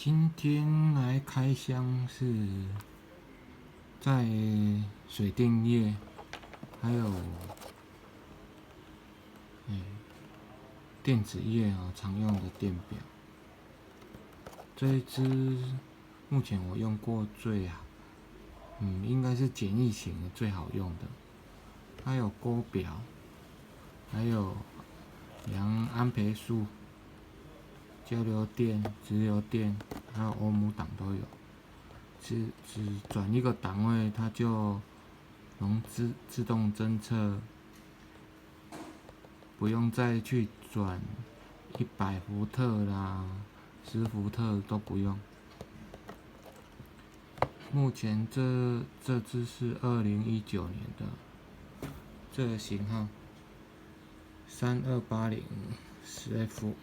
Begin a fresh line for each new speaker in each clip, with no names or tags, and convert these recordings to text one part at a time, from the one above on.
今天来开箱是在水电业，还有电子业常用的电表。这一支目前我用过应该是简易型的最好用的。它有勾表，还有量安培数、交流电、直流电，还有欧姆档都有。只转一个档位，它就能自动侦测，不用再去转100伏特啦、10伏特都不用。目前这支是2019年的，这个型号328010F。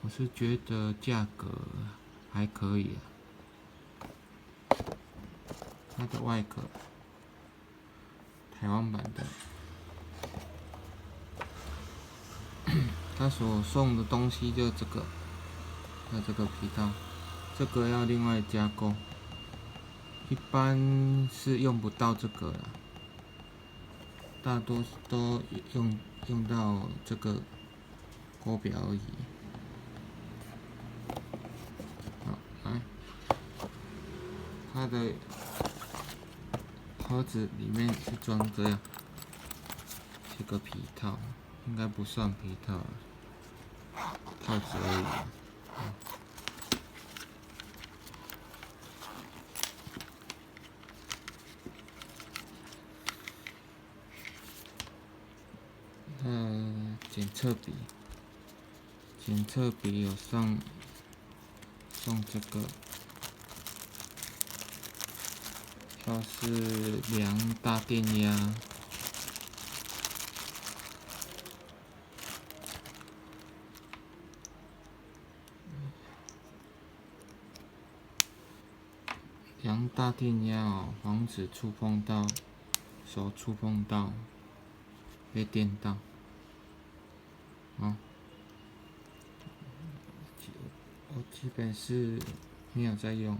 我是觉得价格还可以它的外壳台湾版的，它所送的东西就这个，这个皮套，这个要另外加购，一般是用不到这个啦，大多都用到这个勾表而已。好，来，它的盒子里面是装这样，这个皮套，应该不算皮套，套子而已。检测笔有送这个，它是量大电压，防止手触碰到被电到。我基本是没有在用，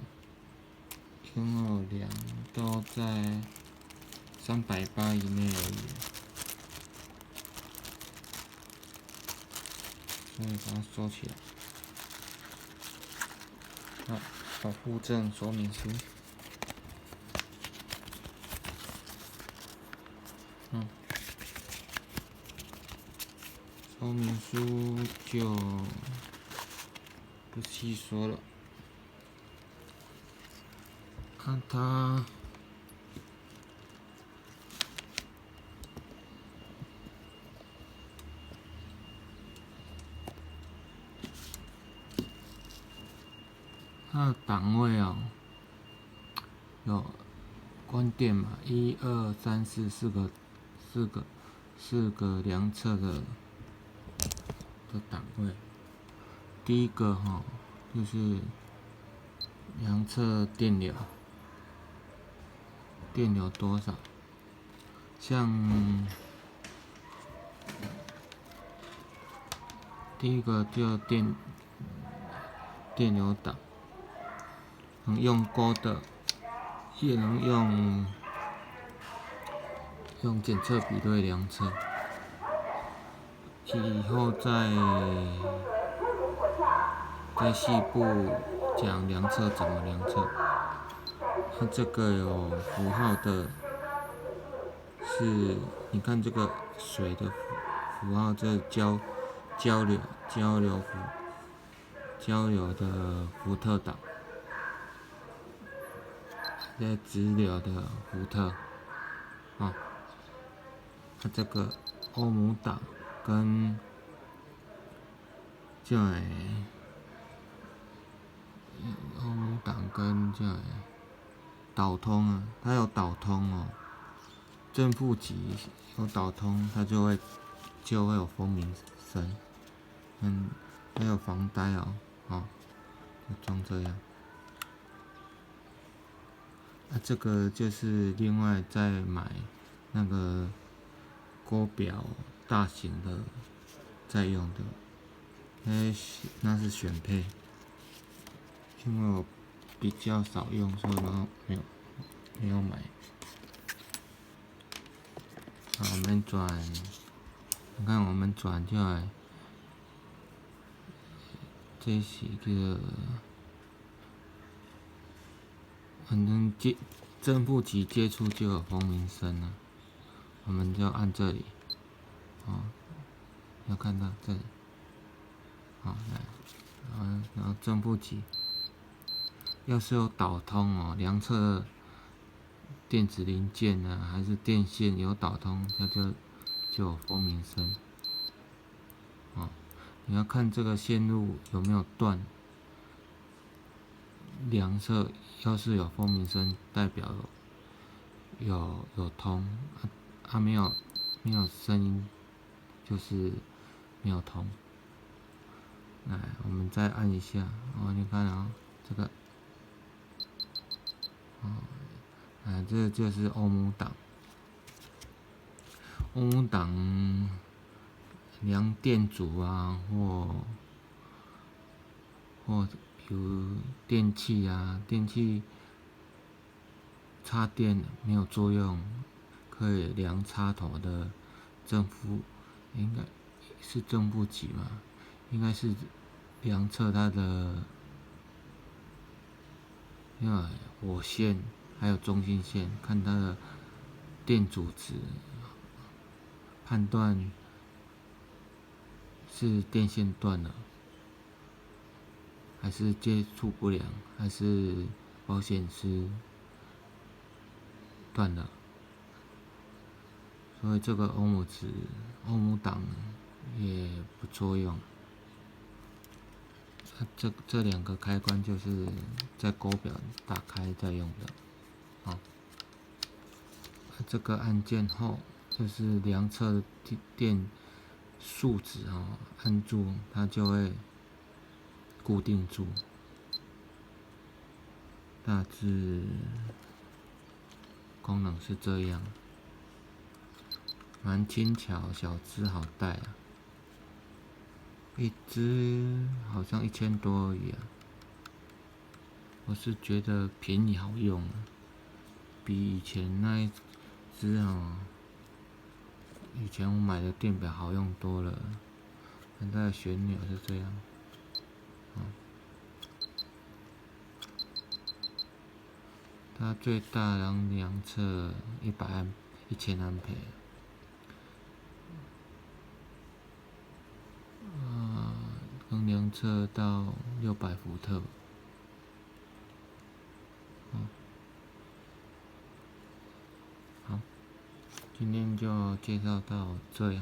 因为我量都在380以内而已，所以把它收起来。好，保护证说明书。说明书就不细说了。看它的档位有关电嘛，1、2、3、4个量测的档位。第一个就是量测电流多少，像第一个就电流档，能用勾的，也能用检测笔对量测。以后再细部讲量测怎么量测。它这个有符号的，是你看这个水的符号，这交流的伏特档，这直流的伏特。它这个欧姆档跟欧姆档跟导通它有导通正负极有导通，它就会有蜂鸣声。还有防呆就装这样。这个就是另外再买那个勾表大型的在用的。那是选配，因为我比较少用，所以没有买。好，我们转，你看我们转就来，这是一个，反正正负极接触就有蜂鸣声了，我们就按这里，要看到这里，来，然后正负极，要是有导通量测电子零件啊，还是电线有导通，它就有蜂鸣声。你要看这个线路有没有断，量测要是有蜂鸣声，代表有通，没有声音，就是没有通。来，我们再按一下，你看这个，这就是欧姆档。欧姆档量电阻啊，或比如电器插电没有作用，可以量插头的正负，应该是正负极嘛，应该是量测它的火线还有中心线，看它的电阻值，判断是电线断了，还是接触不良，还是保险丝断了。所以这个欧姆档也不作用。这两个开关就是在勾表打开在用的。这个按键后就是量测电数值按住它就会固定住。大致功能是这样，蛮轻巧，小只好带啊。一只好像1000多而已啊。我是觉得便宜好用比以前那一只以前我买的电表好用多了。现在的旋钮是这样，它最大能量测1000安培，能量测到600伏特。好，今天就介绍到这里。